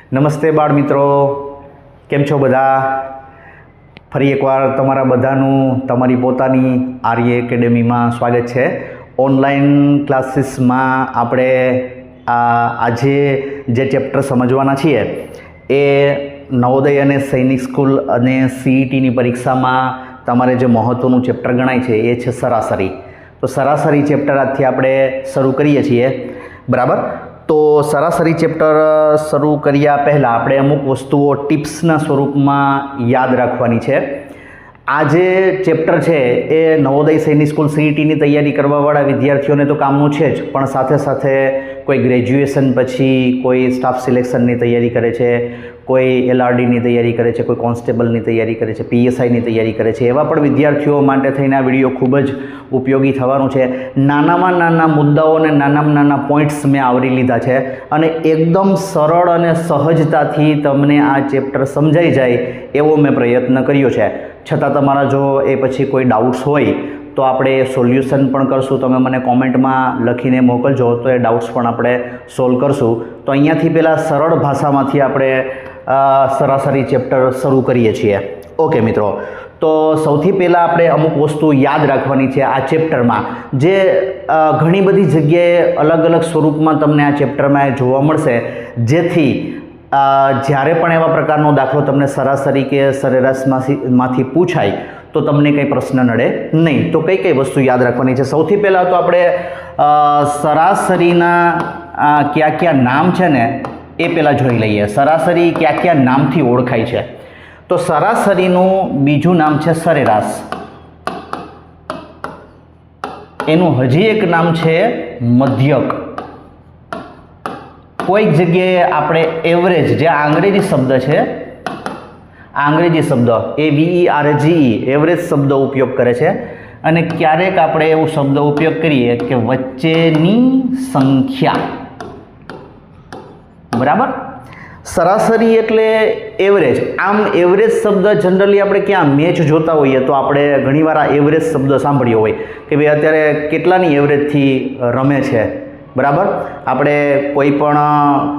નમસ્તે બાળ મિત્રો, કેમ છો બધા? ફરી એકવાર તમારા બધાનું તમારી પોતાની આર્ય એકેડેમીમાં સ્વાગત છે. ઓનલાઈન ક્લાસીસમાં આપણે આજે જે ચેપ્ટર સમજવાના છીએ એ નવોદય અને સૈનિક સ્કૂલ અને સીઈટીની પરીક્ષામાં તમારે જે મહત્ત્વનું ચેપ્ટર ગણાય છે એ છે સરાસરી. તો સરાસરી ચેપ્ટર આજથી આપણે શરૂ કરીએ છીએ, બરાબર? તો સરાસરી ચેપ્ટર શરૂ કર્યા પહેલાં આપણે અમુક વસ્તુઓ ટિપ્સના સ્વરૂપમાં યાદ રાખવાની છે. આ જે ચેપ્ટર છે એ નવોદય સૈનિક સ્કૂલ સીઈટીની તૈયારી કરવાવાળા વિદ્યાર્થીઓને તો કામનું છે જ, પણ સાથે સાથે કોઈ ગ્રેજ્યુએશન પછી કોઈ સ્ટાફ સિલેક્શનની તૈયારી કરે છે, કોઈ એલઆરડીની તૈયારી કરે છે, કોઈ કોન્સ્ટેબલની તૈયારી કરે છે, પીએસઆઈની તૈયારી કરે છે, એવા પણ વિદ્યાર્થીઓ માટે થઈને આ વિડીયો ખૂબ જ ઉપયોગી થવાનું છે. નાનામાં નાના મુદ્દાઓ અને નાનામાં નાના પોઈન્ટ્સ મેં આવરી લીધા છે અને એકદમ સરળ અને સહજતાથી તમને આ ચેપ્ટર સમજાઈ જાય એવો મેં પ્રયત્ન કર્યો છે. છતાં તમારા જો એ પછી કોઈ ડાઉટ્સ હોય તો આપણે સોલ્યુશન પણ કરશું. તમે મને કોમેન્ટમાં લખીને મોકલજો તો એ ડાઉટ્સ પણ આપણે સોલ્વ કરશું. તો અહીંયાથી પહેલાં સરળ ભાષામાંથી આપણે સરાસરી ચેપ્ટર શરૂ કરીએ છીએ. ઓકે મિત્રો, તો સૌથી પહેલાં આપણે અમુક વસ્તુ યાદ રાખવાની છે આ ચેપ્ટરમાં, જે ઘણી બધી જગ્યાએ અલગ અલગ સ્વરૂપમાં તમને આ ચેપ્ટરમાં જોવા મળશે, જેથી જ્યારે પણ એવા પ્રકારનો દાખલો તમને સરાસરી કે સરેરાશમાંથી પૂછાય તો તમને કંઈ પ્રશ્ન નડે નહીં. તો કઈ કઈ વસ્તુ યાદ રાખવાની છે? સૌથી પહેલાં તો આપણે સરાસરીના કયા કયા નામ છે ને એ પહેલાં જોઈ લઈએ. સરાસરી કયા કયા નામથી ઓળખાય છે? તો સરાસરીનું બીજું નામ છે સરેરાશ. એનું હજી એક નામ છે મધ્યક. કોઈક જગ્યાએ આપણે એવરેજ, જે અંગ્રેજી શબ્દ છે, અંગ્રેજી શબ્દ AVERAGE એવરેજ શબ્દ ઉપયોગ કરે છે. અને ક્યારેક આપણે એવું શબ્દ ઉપયોગ કરીએ કે વચ્ચેની સંખ્યા, બરાબર? સરાસરી એટલે એવરેજ. આમ એવરેજ શબ્દ જનરલી આપણે ક્યાં મેચ જોતા હોઈએ તો આપણે ઘણીવાર આ એવરેજ શબ્દ સાંભળ્યો હોય કે ભાઈ અત્યારે કેટલાની એવરેજથી રમે છે, બરાબર? આપણે કોઈ પણ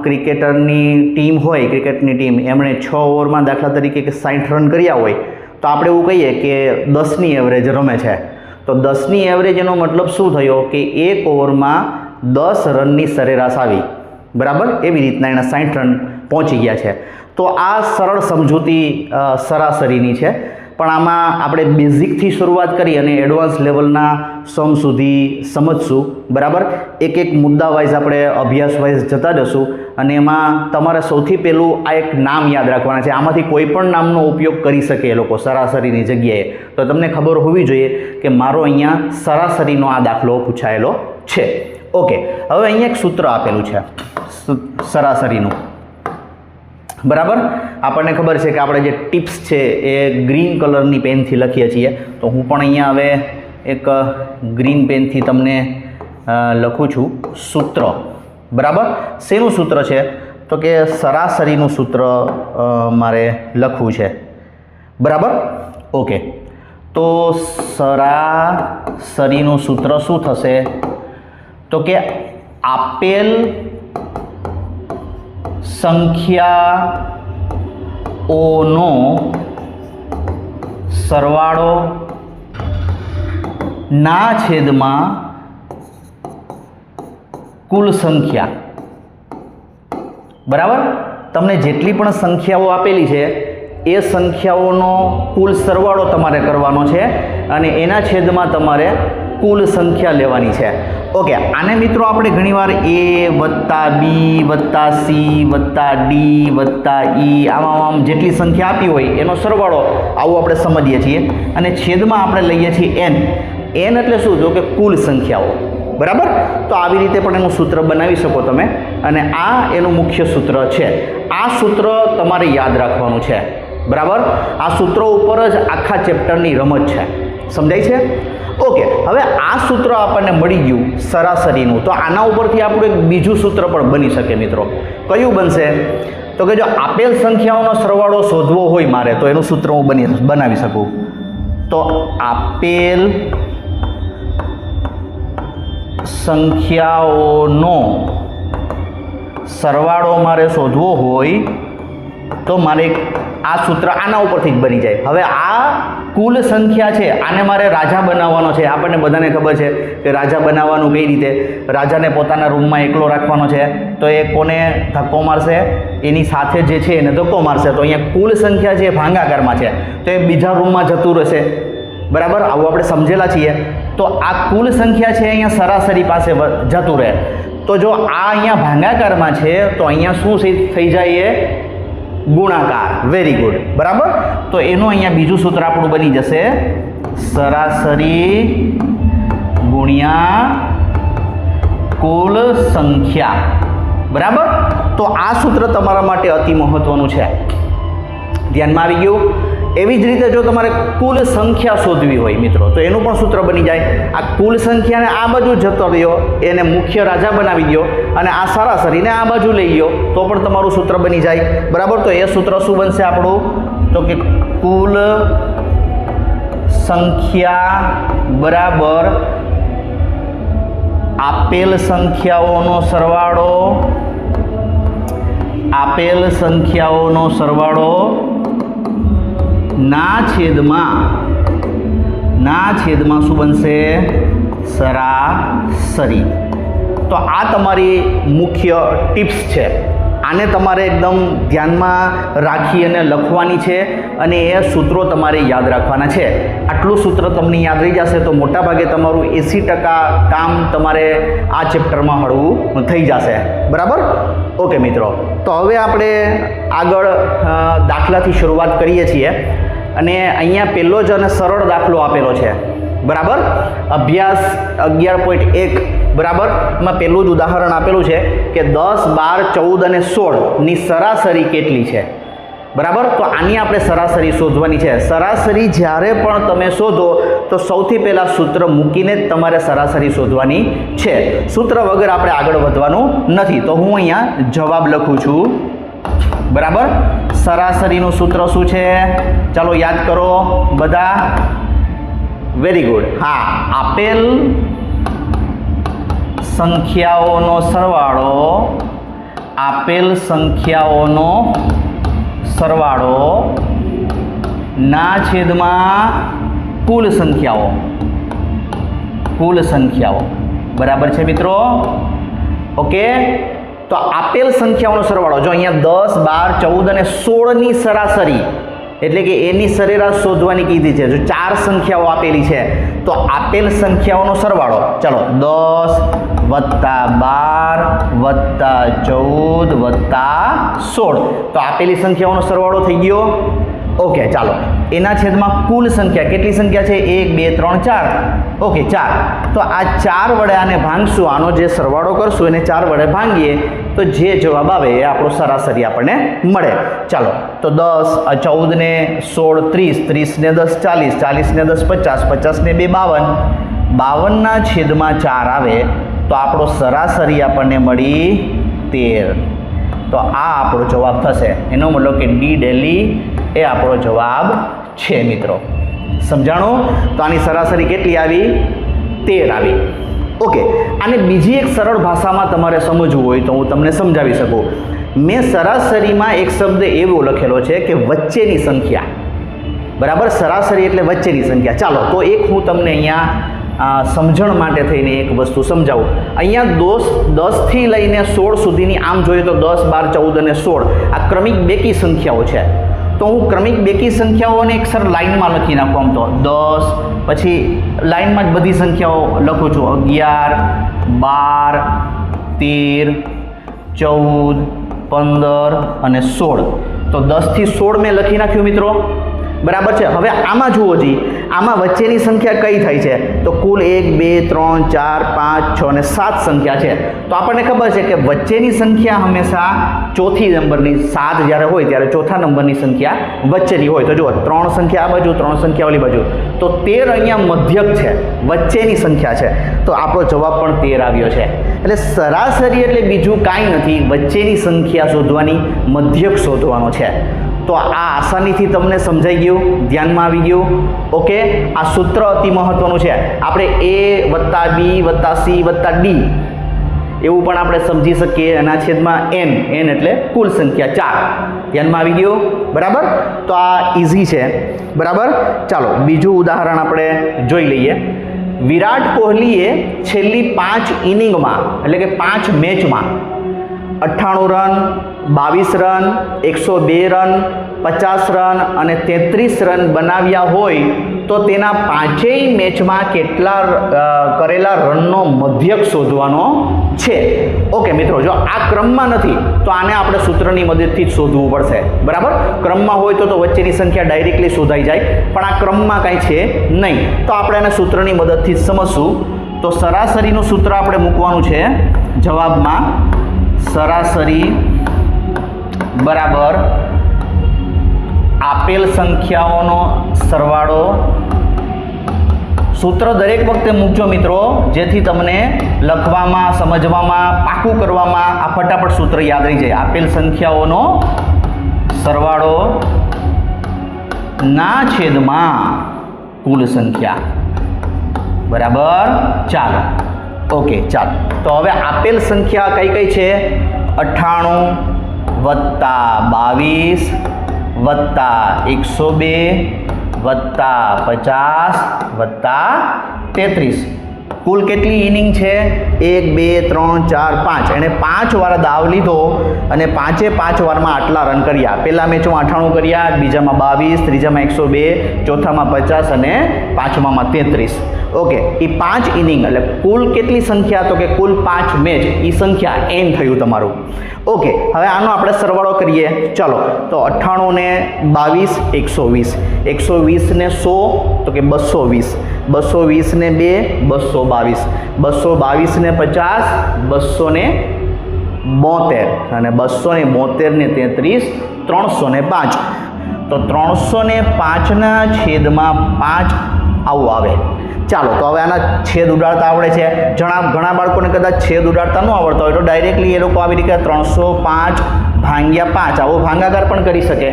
ક્રિકેટરની ટીમ હોય, ક્રિકેટની ટીમ, એમણે 6 ઓવરમાં દાખલા તરીકે કે 60 રન કર્યા હોય તો આપણે એવું કહીએ કે 10ની એવરેજ રમે છે. તો 10ની એવરેજ એનો મતલબ શું થયો કે 1 ઓવરમાં 10 રનની સરેરાશ આવી, બરાબર? એવી રીતના એના 60 રન પહોંચી ગયા છે. તો આ સરળ સમજૂતી સરાસરીની છે. પણ આમાં આપણે બેઝિકથી શરૂઆત કરી અને એડવાન્સ લેવલના સમ સુધી સમજશું, બરાબર? એક એક મુદ્દા વાઇઝ આપણે અભ્યાસ વાઇઝ જતા જશું અને એમાં તમારે સૌથી પહેલું આ એક નામ યાદ રાખવાના છે. આમાંથી કોઈ પણ નામનો ઉપયોગ કરી શકે એ લોકો સરાસરીની જગ્યાએ. તો તમને ખબર હોવી જોઈએ કે મારો અહીંયા સરાસરીનો આ દાખલો પૂછાયેલો છે. ઓકે, હવે અહીંયા એક સૂત્ર આપેલું છે સરાસરીનું, બરાબર? આપણને ખબર છે કે આપણે જે ટિપ્સ છે એ ગ્રીન કલરની પેનથી લખીએ છીએ. તો હું પણ અહીંયા હવે એક ગ્રીન પેનથી તમને લખું છું સૂત્ર, બરાબર? શેનું સૂત્ર છે? તો કે સરાસરીનું સૂત્ર મારે લખવું છે, બરાબર? ઓકે, તો સરાસરીનું સૂત્ર શું થશે? તો કે આપેલ સંખ્યાઓનો સરવાળો ના છેદમાં કુલ સંખ્યા, બરાબર? તમને જેટલી પણ સંખ્યાઓ આપેલી છે એ સંખ્યાઓનો કુલ સરવાળો તમારે કરવાનો છે અને એના છેદમાં તમારે કુલ સંખ્યા લેવાની છે. ઓકે, આને મિત્રો આપણે ઘણીવાર A + B + C + D + E આમ જેટલી સંખ્યા આપી હોય એનો સરવાળો આવું આપણે સમજીએ છીએ અને છેદમાં આપણે લઈએ છીએ n. n એટલે શું? તો કે કુલ સંખ્યાઓ, બરાબર? તો આવી રીતે પણ એનું સૂત્ર બનાવી શકો તમે અને આ એનું મુખ્ય સૂત્ર છે. આ સૂત્ર તમારે યાદ રાખવાનું છે, બરાબર? આ સૂત્રો ઉપર જ આખા ચેપ્ટરની રમત છે. સમજાય છે? ઓકે, હવે આ સૂત્ર આપણને મળી ગયું સરાસરીનું. તો આના ઉપરથી આપણું એક બીજું સૂત્ર પણ બની શકે મિત્રો. કયું બનશે? તો કે જો આપેલ સંખ્યાઓનો સરવાળો શોધવો હોય મારે તો એનું સૂત્ર હું બનાવી શકું. તો આપેલ સંખ્યાઓનો સરવાળો મારે શોધવો હોય તો મારે આ સૂત્ર આના ઉપરથી જ બની જાય. હવે આ કુલ સંખ્યા છે, આને મારે રાજા બનાવવાનો છે. આપણને બધાને ખબર છે કે રાજા બનાવવાનું કઈ રીતે. રાજાને પોતાના રૂમમાં એકલો રાખવાનો છે, તો એ કોને ધક્કો મારશે? એની સાથે જે છે એને ધક્કો મારશે. તો અહીંયા કુલ સંખ્યા છે ભાગાકારમાં છે, તો એ બીજા રૂમમાં જતું રહેશે. બરાબર, આવું આપણે સમજેલા છીએ. તો આ કુલ સંખ્યા છે અહીંયા સરાસરી પાસે જતું રહે. તો જો આ અહીંયા ભાગાકારમાં છે તો અહીંયા શું થઈ જાય? એ ગુણાકાર. Very good. બરાબર, તો એનું અહીંયા બીજું સૂત્ર આપણું બની જશે સરાસરી ગુણ્યા કુલ સંખ્યા. બરાબર, તો આ સૂત્ર તમારા માટે અતિ મહત્વનું છે. ધ્યાનમાં આવી ગયું? એવી જ રીતે જો તમારે કુલ સંખ્યા શોધવી હોય મિત્રો, તો એનું પણ સૂત્ર બની જાય. આ કુલ સંખ્યાને આ બાજુ જતો રહ્યો, એને મુખ્ય રાજા બનાવી દો, અને આ સરાસરીને આ બાજુ લઈ ગયો, તો પણ તમારું સૂત્ર બની જાય. બરાબર, તો એ સૂત્ર શું બનશે આપણું? તો કે કુલ સંખ્યા બરાબર આપેલ સંખ્યાઓનો સરવાળો, આપેલ સંખ્યાઓનો સરવાળો ના છેદમાં શું બનશે? સરાસરી. તો આ તમારી મુખ્ય ટિપ્સ છે. આને તમારે એકદમ ધ્યાનમાં રાખી અને લખવાની છે, અને એ સૂત્રો તમારે યાદ રાખવાના છે. આટલું સૂત્ર તમને યાદ રહી જશે તો મોટાભાગે તમારું 80% કામ તમારે આ ચેપ્ટરમાં હળવું થઈ જશે. બરાબર, ઓકે મિત્રો. તો હવે આપણે આગળ દાખલાથી શરૂઆત કરીએ છીએ, અને અહીંયા પહેલો જ અને સરળ દાખલો આપેલો છે. બરાબર, અભ્યાસ 11.1 બરાબર માં પહેલું જ ઉદાહરણ આપેલું છે કે 10, 12, 14 અને 16 ની સરાસરી કેટલી છે. બરાબર, તો આની આપણે સરાસરી શોધવાની છે. સરાસરી જ્યારે પણ તમે શોધો તો સૌથી પહેલાં સૂત્ર મૂકીને જ તમારે સરાસરી શોધવાની છે. સૂત્ર વગર આપણે આગળ વધવાનું નથી. તો હું અહીંયા જવાબ લખું છું. બરાબર, સરાસરીનું સૂત્ર શું છે? ચાલો યાદ કરો બધા. Very good. હા, આપેલ સંખ્યાઓનો સરવાળો, આપેલ સંખ્યાઓનો સરવાળો ના છેદમાં કુલ સંખ્યાઓ, કુલ સંખ્યાઓ. બરાબર છે મિત્રો? ઓકે, તો આપેલ સંખ્યાઓનો સરવાળો, જો અહીંયા 10, 12, 14 અને 16 ની સરાસરી એટલે કે એની સરેરાશ શોધવાની કીધી છે. જો 4 સંખ્યાઓ આપેલી છે તો આપેલ સંખ્યાઓનો સરવાળો, ચાલો 10 વત્તા 12 વત્તા 14 વત્તા 16, તો આપેલી સંખ્યાઓનો સરવાળો થઈ ગયો. ઓકે, ચાલો એના છેદમાં કુલ સંખ્યા, કેટલી સંખ્યા છે? 1 2 3 4. ઓકે, 4. તો આ 4 વડે આને ભાંગશું, આનો જે સરવાળો કરશું એને 4 વડે ભાંગીએ તો જે જવાબ આવે એ આપણો સરાસરી આપણને મળે. ચાલો, તો 10, 14 ને 16 30, 30 ને 10 40, 40 ને 10 50, 50 ને 2 52, 52 ના છેદમાં 4 આવે તો આપણો સરાસરી આપણને મળી 13. તો આ આપણો જવાબ થશે. એનો મતલબ કે ડી ડેલી એ આપણો જવાબ છે મિત્રો. સમજાણું? તો આની સરાસરી કેટલી આવી? 13 આવી. ઓકે, આને બીજી એક સરળ ભાષામાં તમારે સમજવું હોય તો હું તમને સમજાવી શકું. મેં સરાસરીમાં એક શબ્દ એવો લખેલો છે કે વચ્ચેની સંખ્યા. બરાબર, સરાસરી એટલે વચ્ચેની સંખ્યા. ચાલો, તો એક હું તમને અહીંયા સમજણ માટે થઈને એક વસ્તુ સમજાવું. અહીંયા 10 થી લઈને 16 સુધીની આમ જોઈએ તો 10, 12, 14 અને 16 આ ક્રમિક બેકી સંખ્યાઓ છે. તો હું ક્રમિક બેકી સંખ્યાઓને એક સર લાઇનમાં લખી નાખું. આમ તો 10, પછી લાઇનમાં જ બધી સંખ્યાઓ લખું છું. 11, 12, 13, 14, 15 અને 16. તો 10 થી 16 મેં લખી નાખ્યું મિત્રો. બરાબર છે? હવે આમાં જુઓ જી, આમાં વચ્ચેની સંખ્યા કઈ થાય છે? તો કુલ 1 2 3 4 5 6 અને 7 સંખ્યા છે. તો આપણને ખબર છે કે વચ્ચેની સંખ્યા હંમેશા ચોથી નંબરની, 7 જ્યારે હોય ત્યારે ચોથા નંબરની સંખ્યા વચ્ચેની હોય. તો જુઓ 3 સંખ્યા આ બાજુ, 3 સંખ્યા ઓલી બાજુ, તો 13 અહીંયા મધ્યક છે, વચ્ચેની સંખ્યા છે. તો આપણો જવાબ પણ 13 આવ્યો છે. એટલે સરાસરી એટલે બીજું કાંઈ નથી, વચ્ચેની સંખ્યા શોધવાની, મધ્યક શોધવાનો છે. તો આ આસાનીથી તમને સમજાઈ ગયું, ધ્યાનમાં આવી ગયું. ઓકે, આ સૂત્ર અતિ મહત્વનું છે. આપણે A + B + C + D એવું પણ આપણે સમજી શકીએ. અને આ છેદમાં n એટલે કુલ સંખ્યા 4. ધ્યાનમાં આવી ગયું? બરાબર. તો આ ઇઝી છે. બરાબર. ચાલો બીજું ઉદાહરણ આપણે જોઈ લઈએ. વિરાટ કોહલીએ છેલ્લી 5 ઇનિંગમાં એટલે કે 5 મેચમાં 98 રન, 22 રન, 102 રન, 50 રન અને 33 રન બનાવ્યા હોય તો તેના 5 મેચમાં કેટલા કરેલા રનનો મધ્યક શોધવાનો છે. ઓકે મિત્રો, જો આ ક્રમમાં નથી તો આને આપણે સૂત્રની મદદથી જ શોધવું પડશે. બરાબર. ક્રમમાં હોય તો વચ્ચેની સંખ્યા ડાયરેક્ટલી શોધાઈ જાય, પણ આ ક્રમમાં કાંઈ છે નહીં, તો આપણે એને સૂત્રની મદદથી જ સમજશું. તો સરાસરીનું સૂત્ર આપણે મૂકવાનું છે જવાબમાં. સરાસરી બરાબર આપેલ સંખ્યાઓનો સરવાળો. સૂત્ર દરેક વખતે મૂકજો મિત્રો, જેથી તમને લખવામાં, સમજવામાં, પાકું કરવામાં આ ફટાફટ સૂત્ર યાદ રહી જાય. આપેલ સંખ્યાઓનો સરવાળો ના છેદમાં કુલ સંખ્યા. બરાબર. ચાલો ઓકે, ચાલો તો હવે આપેલ સંખ્યા કઈ કઈ છે? 98 વત્તા 22 વત્તા 102 વત્તા 50 વત્તા 33. કુલ કેટલી ઇનિંગ છે? 1 2 3 4 5. એણે 5 વાર દાવ લીધો અને 5 વારમાં આટલા રન કર્યા. પહેલા મેચમાં 98 કર્યા, બીજામાં 22, ત્રીજામાં 102, ચોથામાં 50 અને પાંચમામાં 33. ઓકે, એ 5 ઇનિંગ એટલે કુલ કેટલી સંખ્યા? તો કે કુલ 5 મેચ, એ સંખ્યા n થયું તમારું. ઓકે, હવે આનો આપણે સરવાળો કરીએ. ચલો, તો 98 ને 22 120, 120 ને 100 તો કે 220, 220 ને 2 222, 222 ને 50 272 અને 272 ને 33 305. તો 305 ના છેદમાં 5 આવું આવે. ચાલો, તો હવે આના છેદ ઉડાડતા આવડે છે. ઘણા બાળકોને કદાચ છેદ ઉડાડતા ન આવડતા હોય તો ડાયરેક્ટલી એ લોકો આવી રીતે 305 ભાગ્યા 5 આવો ભાગાકાર પણ કરી શકે.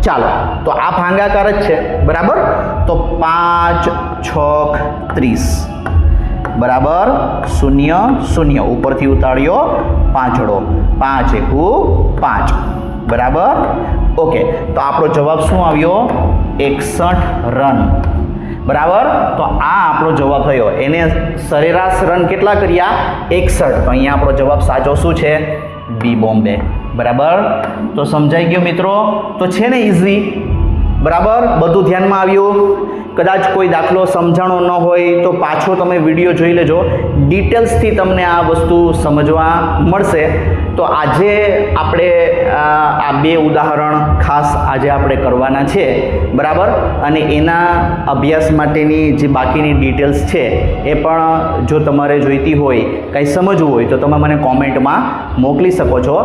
ચાલો, તો આ ભાગાકાર જ છે. બરાબર. તો 5 6 30 બરાબર 0 0 ઉપરથી ઉતાર્યો પાંચડો, 5 એકુ 5. બરાબર. ઓકે, તો આપણો જવાબ શું આવ્યો? 61 રન. બરાબર. તો આ આપણો જવાબ થયો. એને સરેરાશ રન કેટલા કર્યા? 61. તો અહીંયા આપણો જવાબ સાચો શું છે? બી બોમ્બે. બરાબર. તો સમજાઈ ગયું મિત્રો? તો છે ને ઇઝી? બરાબર. બધું ધ્યાનમાં આવ્યું? કદાચ કોઈ દાખલો સમજાણો ન હોય તો પાછો તમે વિડીયો જોઈ લેજો, ડિટેલ્સથી તમને આ વસ્તુ સમજવા મળશે. તો આજે આપણે આ 2 ઉદાહરણ ખાસ આજે આપણે કરવાના છે. બરાબર. અને એના અભ્યાસ માટેની જે બાકીની ડિટેલ્સ છે એ પણ જો તમારે જોઈતી હોય, કંઈ સમજવું હોય તો તમે મને કોમેન્ટમાં મોકલી શકો છો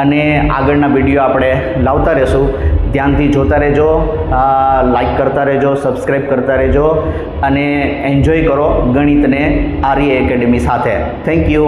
અને આગળના વિડીયો આપણે લાવતા રહેશું. ધ્યાનથી જોતા રહેજો, લાઈક કરતા રહેજો, સબસ્ક્રાઈબ કરતા રહેજો અને એન્જોય કરો ગણિતને આર્ય એકેડમી સાથે. Thank you.